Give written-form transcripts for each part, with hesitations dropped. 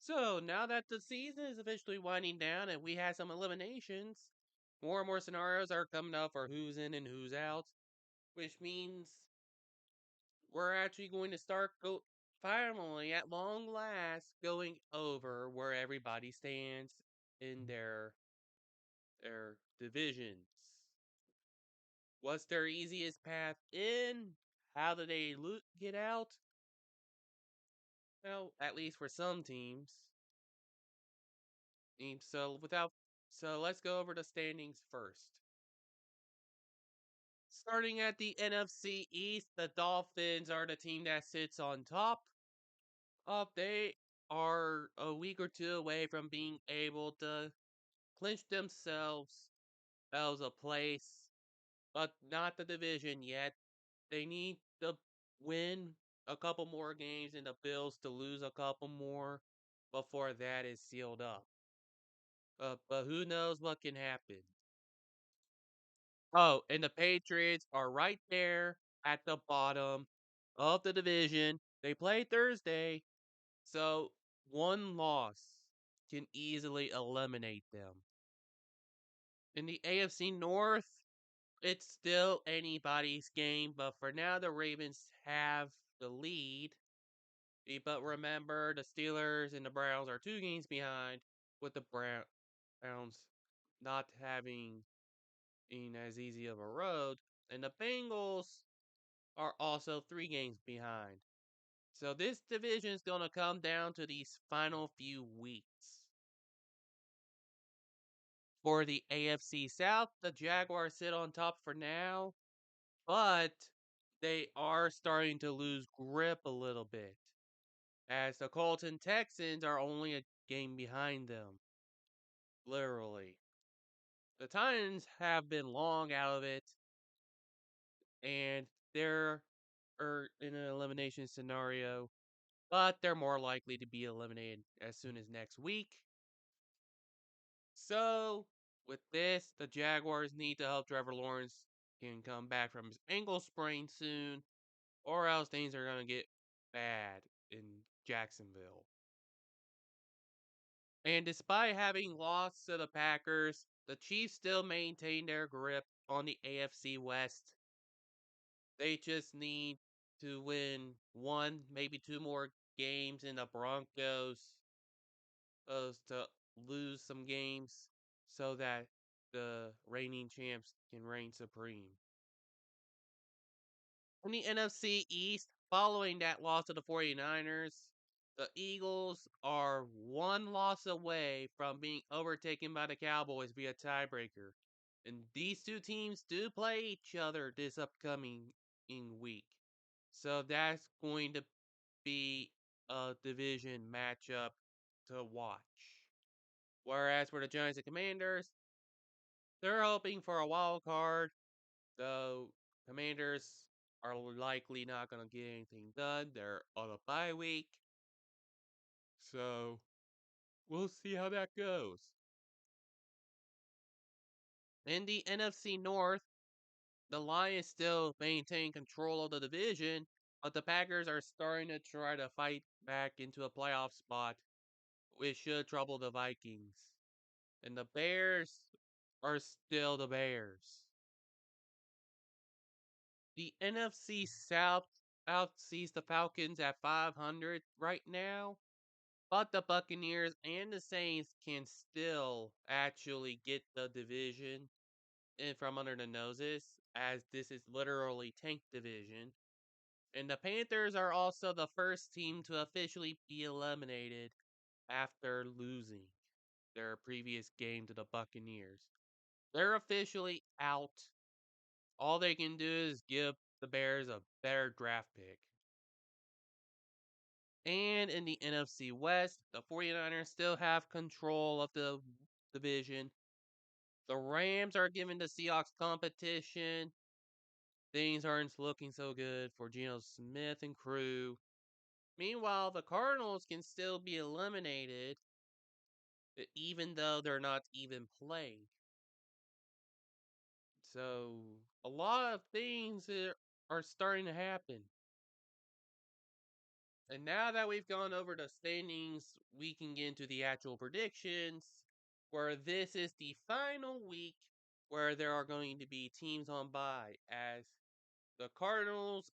So now that the season is officially winding down and we had some eliminations, more and more scenarios are coming up for who's in and who's out, which means we're actually going to start finally at long last going over where everybody stands in their divisions. What's their easiest path in? How do they get out? Well, at least for some teams. So let's go over the standings first. Starting at the NFC East, the Dolphins are the team that sits on top. They are a week or two away from being able to clinch themselves as a place, but not the division yet. They need to win a couple more games and the Bills to lose a couple more before that is sealed up. But who knows what can happen? Oh, and the Patriots are right there at the bottom of the division. They play Thursday, so one loss can easily eliminate them. In the AFC North, it's still anybody's game, but for now, the Ravens have the lead. But remember, the Steelers and the Browns are 2 games behind, with the Browns not having as easy of a road. And the Bengals are also 3 games behind. So this division is going to come down to these final few weeks. For the AFC South, the Jaguars sit on top for now, but they are starting to lose grip a little bit, as the Colton Texans are only a game behind them, literally. The Titans have been long out of it, and they're in an elimination scenario, but they're more likely to be eliminated as soon as next week. So, with this, the Jaguars need to help Trevor Lawrence can come back from his ankle sprain soon, or else things are going to get bad in Jacksonville. And despite having lost to the Packers, the Chiefs still maintain their grip on the AFC West. They just need to win one, maybe two more games, in the Broncos to lose some games so that the reigning champs can reign supreme. In the NFC East, following that loss to the 49ers, the Eagles are one loss away from being overtaken by the Cowboys via tiebreaker. And these two teams do play each other this upcoming week. So that's going to be a division matchup to watch. Whereas for the Giants and Commanders, they're hoping for a wild card, though Commanders are likely not going to get anything done. They're on a bye week. So we'll see how that goes. In the NFC North, the Lions still maintain control of the division, but the Packers are starting to try to fight back into a playoff spot, which should trouble the Vikings. And the Bears are still the Bears. The NFC South outsees the Falcons at 500 right now, but the Buccaneers and the Saints can still actually get the division in from under the noses, as this is literally tank division. And the Panthers are also the first team to officially be eliminated after losing their previous game to the Buccaneers. They're officially out. All they can do is give the Bears a better draft pick. And in the NFC West, the 49ers still have control of the division. The Rams are giving the Seahawks competition. Things aren't looking so good for Geno Smith and crew. Meanwhile, the Cardinals can still be eliminated, even though they're not even playing. So, a lot of things are starting to happen. And now that we've gone over the standings, we can get into the actual predictions, where this is the final week where there are going to be teams on bye, as the Cardinals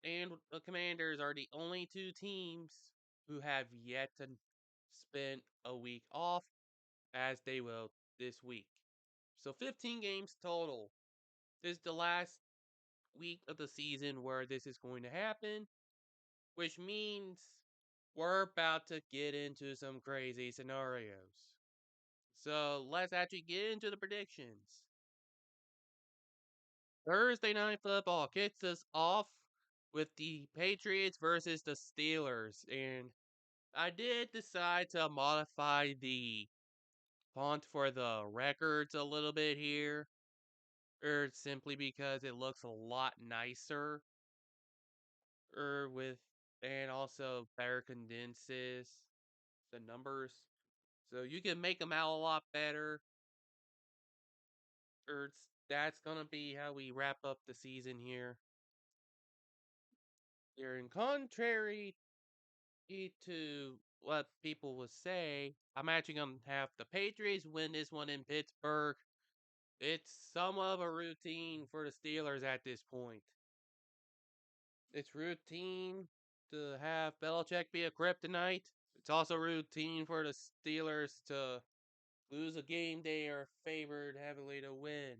and the Commanders are the only two teams who have yet to spend a week off, as they will this week. So 15 games total. This is the last week of the season where this is going to happen, which means we're about to get into some crazy scenarios. So let's actually get into the predictions. Thursday Night Football kicks us off with the Patriots versus the Steelers. And I did decide to modify the font for the records a little bit here, simply because it looks a lot nicer, with and also better condenses the numbers, so you can make them out a lot better. That's gonna be how we wrap up the season here. Here, in contrary to what people would say, I'm actually gonna have the Patriots win this one in Pittsburgh. It's somewhat of a routine for the Steelers at this point. It's routine to have Belichick be a kryptonite. It's also routine for the Steelers to lose a game they are favored heavily to win,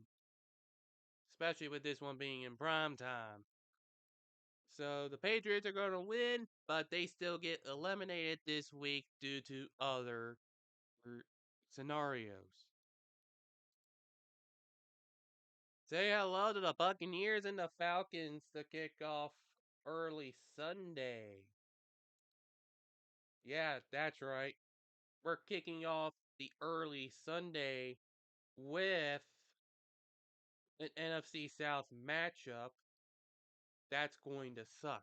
especially with this one being in prime time. So the Patriots are going to win, but they still get eliminated this week due to other scenarios. Say hello to the Buccaneers and the Falcons to kick off early Sunday. Yeah, that's right. We're kicking off the early Sunday with an NFC South matchup that's going to suck.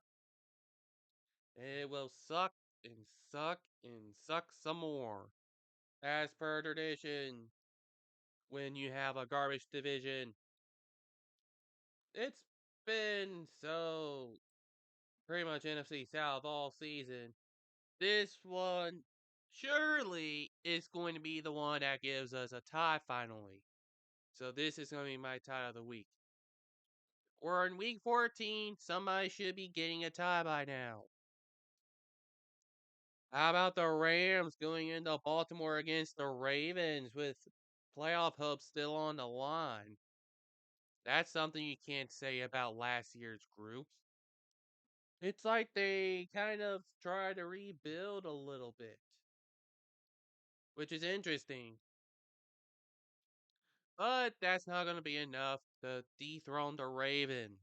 It will suck and suck and suck some more. As per tradition, when you have a garbage division, it's been so pretty much NFC South all season. This one surely is going to be the one that gives us a tie finally. So this is going to be my tie of the week. We're in week 14. Somebody should be getting a tie by now. How about the Rams going into Baltimore against the Ravens with playoff hopes still on the line? That's something you can't say about last year's group. It's like they kind of try to rebuild a little bit, which is interesting. But that's not going to be enough to dethrone the Ravens.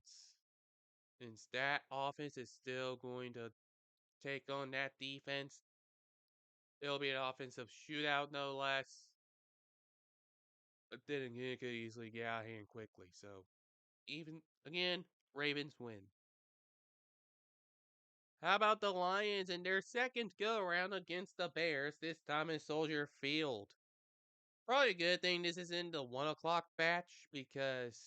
Since that offense is still going to take on that defense, it'll be an offensive shootout, no less. But then again, it could easily get out of hand quickly. So, even again, Ravens win. How about the Lions in their second go around against the Bears, this time in Soldier Field? Probably a good thing this is in the 1 o'clock batch, because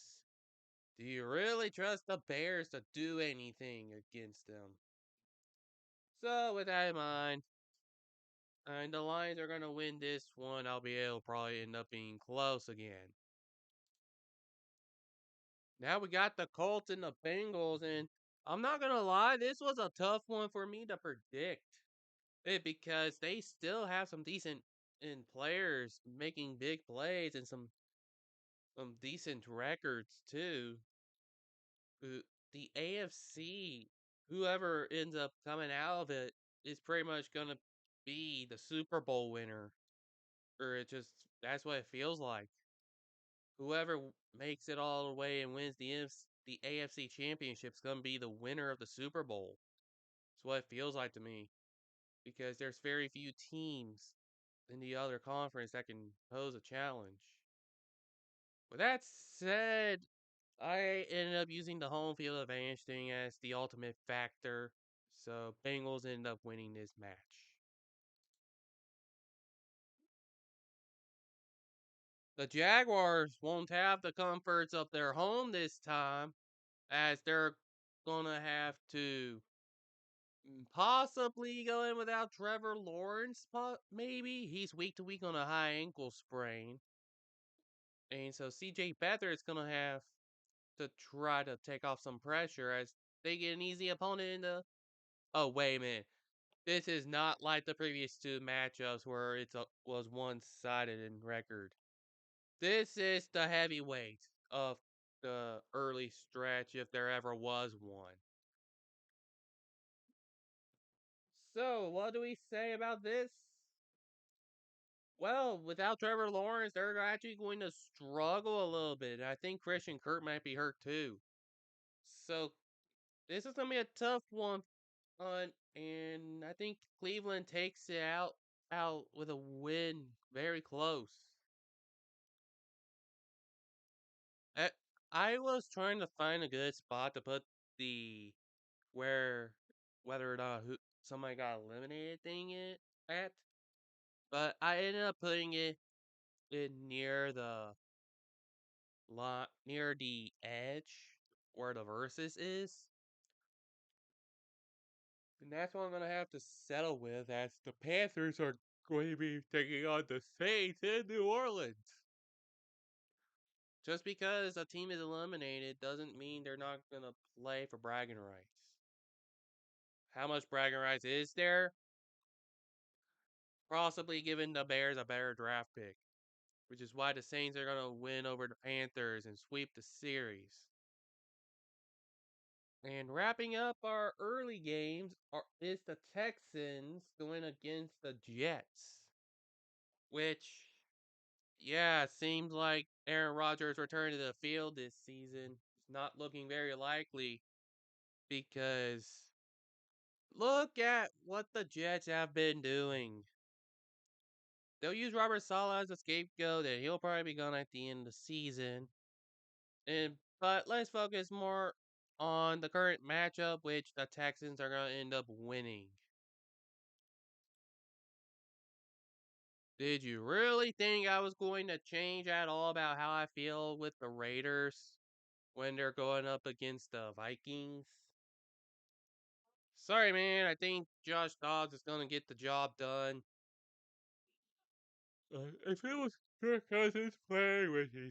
do you really trust the Bears to do anything against them? So, with that in mind, and the Lions are going to win this one, albeit it'll probably end up being close again. Now we got the Colts and the Bengals, and I'm not going to lie, this was a tough one for me to predict. Because they still have some decent in players making big plays and some decent records too. The AFC, whoever ends up coming out of it, is pretty much gonna be the Super Bowl winner, or it just that's what it feels like. Whoever makes it all the way and wins the AFC Championship is gonna be the winner of the Super Bowl. That's what it feels like to me, because there's very few teams in the other conference that can pose a challenge. With that said, I ended up using the home field advantage thing as the ultimate factor, so Bengals ended up winning this match. The Jaguars won't have the comforts of their home this time, as they're gonna have to Possibly going without Trevor Lawrence, maybe. He's week to week on a high ankle sprain. And so CJ Beathard is going to have to try to take off some pressure as they get an easy opponent in the. Oh, wait a minute. This is not like the previous two matchups where it was one sided in record. This is the heavyweight of the early stretch, if there ever was one. So, what do we say about this? Well, without Trevor Lawrence, they're actually going to struggle a little bit. I think Christian Kirk might be hurt too. So, this is going to be a tough one. And I think Cleveland takes it out with a win, very close. I, I was trying to find a good spot to put the where whether or not somebody got eliminated thing it at, but I ended up putting it in near the edge where the versus is, and that's what I'm gonna have to settle with as the Panthers are going to be taking on the Saints in New Orleans. Just because a team is eliminated doesn't mean they're not gonna play for bragging rights. How much bragging rights is there? Possibly giving the Bears a better draft pick, which is why the Saints are gonna win over the Panthers and sweep the series. And wrapping up our early games is the Texans going against the Jets, which, yeah, seems like Aaron Rodgers' return to the field this season is not looking very likely because look at what the Jets have been doing. They'll use Robert Saleh as a scapegoat, and he'll probably be gone at the end of the season. But let's focus more on the current matchup, which the Texans are going to end up winning. Did you really think I was going to change at all about how I feel with the Raiders when they're going up against the Vikings? Sorry, man. I think Josh Dobbs is going to get the job done. If it was Kirk Cousins playing with you,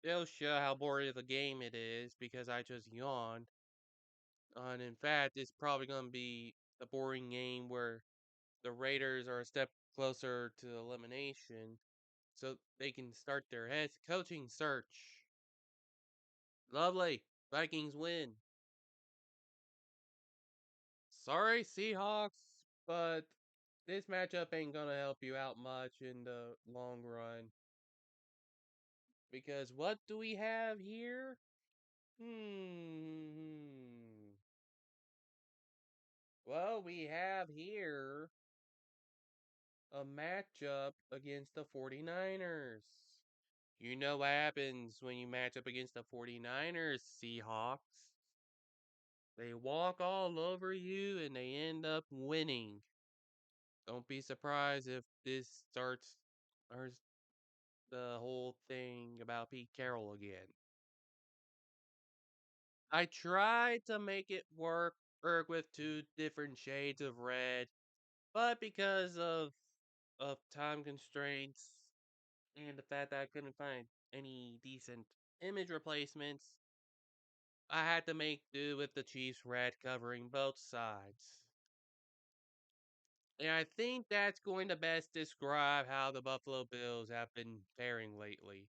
it'll show how boring of a game it is because I just yawned. And in fact, it's probably going to be a boring game where the Raiders are a step closer to elimination so they can start their head coaching search. Lovely. Vikings win. Sorry, Seahawks, but this matchup ain't going to help you out much in the long run. Because what do we have here? Hmm. Well, we have here a matchup against the 49ers. You know what happens when you match up against the 49ers, Seahawks. They walk all over you and they end up winning. Don't be surprised if this starts or the whole thing about Pete Carroll again. I tried to make it work with two different shades of red, but because of time constraints and the fact that I couldn't find any decent image replacements, I had to make do with the Chiefs red covering both sides. And I think that's going to best describe how the Buffalo Bills have been faring lately.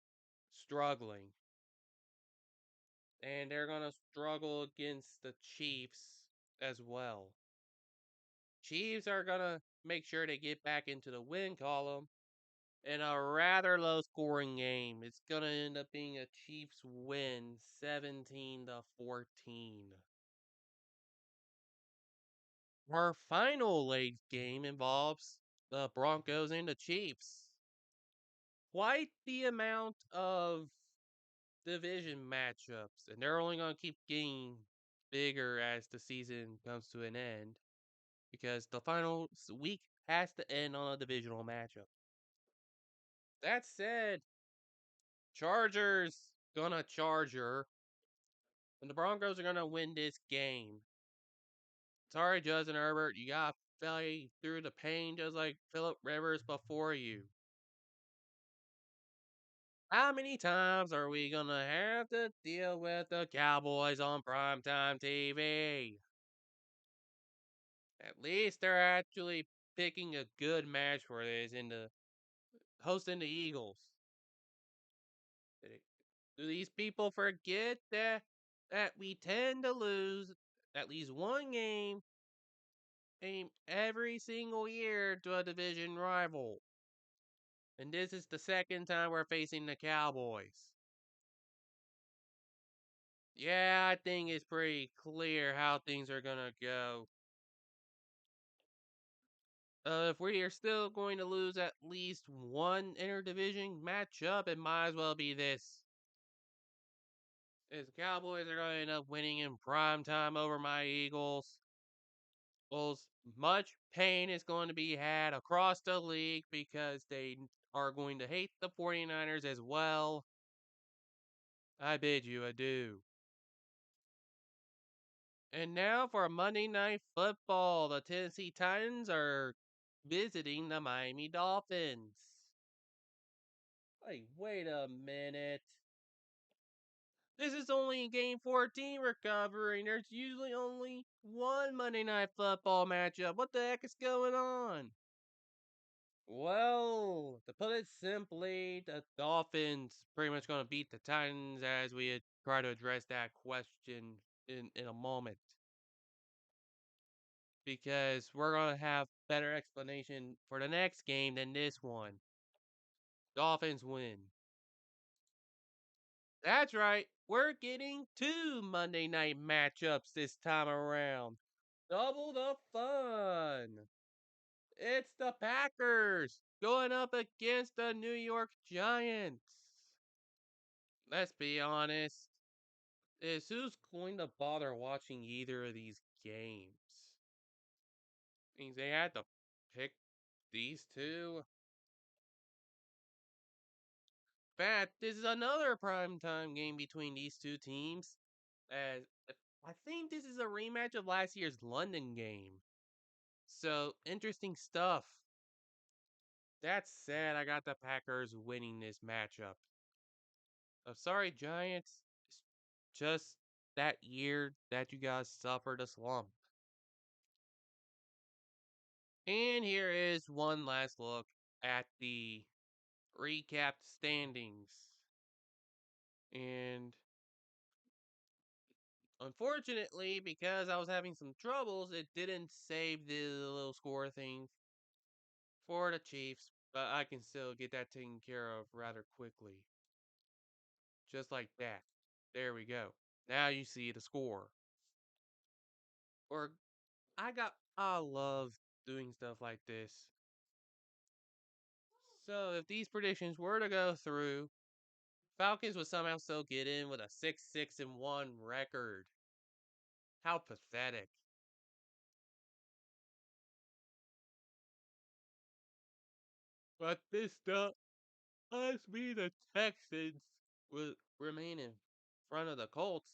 Struggling. And they're going to struggle against the Chiefs as well. Chiefs are going to make sure they get back into the win column in a rather low scoring game. It's going to end up being a Chiefs win 17-14. Our final leg game involves the Broncos and the Chiefs. Quite the amount of division matchups, and they're only going to keep getting bigger as the season comes to an end because the final week has to end on a divisional matchup. That said, Chargers gonna Charger, and the Broncos are gonna win this game. Sorry, Justin Herbert, you got to fight through the pain just like Philip Rivers before you. How many times are we gonna have to deal with the Cowboys on primetime TV? At least they're actually picking a good match for this in the hosting the Eagles. Do these people forget that we tend to lose at least one game every single year to a division rival? And this is the second time we're facing the Cowboys. Yeah, I think it's pretty clear how things are gonna go. If we are still going to lose at least one interdivision matchup, it might as well be this. As the Cowboys are going to end up winning in prime time over my Eagles. Well, much pain is going to be had across the league because they are going to hate the 49ers as well. I bid you adieu. And now for Monday Night Football. The Tennessee Titans are visiting the Miami Dolphins. Like, wait a minute. This is only game 14 recovering. There's usually only one Monday Night Football matchup. What the heck is going on? Well, to put it simply, the Dolphins pretty much going to beat the Titans as we try to address that question in a moment. Because we're going to have better explanation for the next game than this one. Dolphins win. That's right. We're getting two Monday night matchups this time around. Double the fun. It's the Packers going up against the New York Giants. Let's be honest. Is who's going to bother watching either of these games? Means they had to pick these two. In fact, this is another primetime game between these two teams. As I think this is a rematch of last year's London game. So interesting stuff. That said, I got the Packers winning this matchup. I'm sorry, Giants. It's just that year that you guys suffered a slump. And here is one last look at the recapped standings. And unfortunately, because I was having some troubles, it didn't save the little score thing for the Chiefs, but I can still get that taken care of rather quickly. Just like that. There we go. Now you see the score. Or I love doing stuff like this. So if these predictions were to go through, Falcons would somehow still get in with a 6-1 record. How pathetic. But this does mean the Texans will remain in front of the Colts.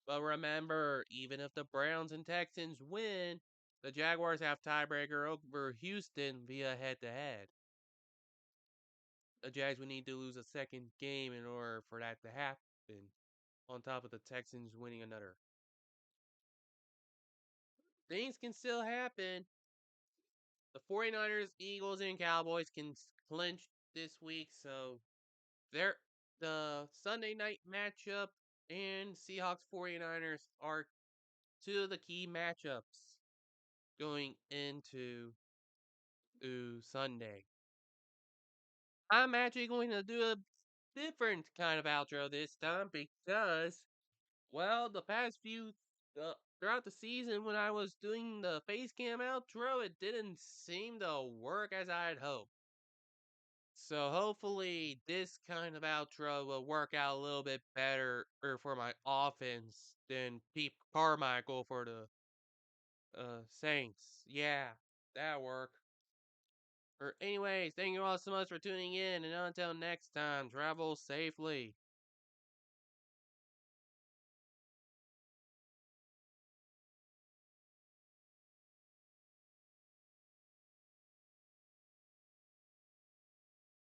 But remember, even if the Browns and Texans win, the Jaguars have tiebreaker over Houston via head to head. The Jags would need to lose a second game in order for that to happen, on top of the Texans winning another. Things can still happen. The 49ers, Eagles, and Cowboys can clinch this week, so they're the Sunday night matchup and Seahawks 49ers are two of the key matchups going into Sunday. I'm actually going to do a different kind of outro this time because, well, the past few throughout the season when I was doing the face cam outro, it didn't seem to work as I had hoped. So hopefully this kind of outro will work out a little bit better for my offense than Pete Carmichael for the Saints. Yeah, that work. Or anyways, thank you all so much for tuning in, and until next time, travel safely.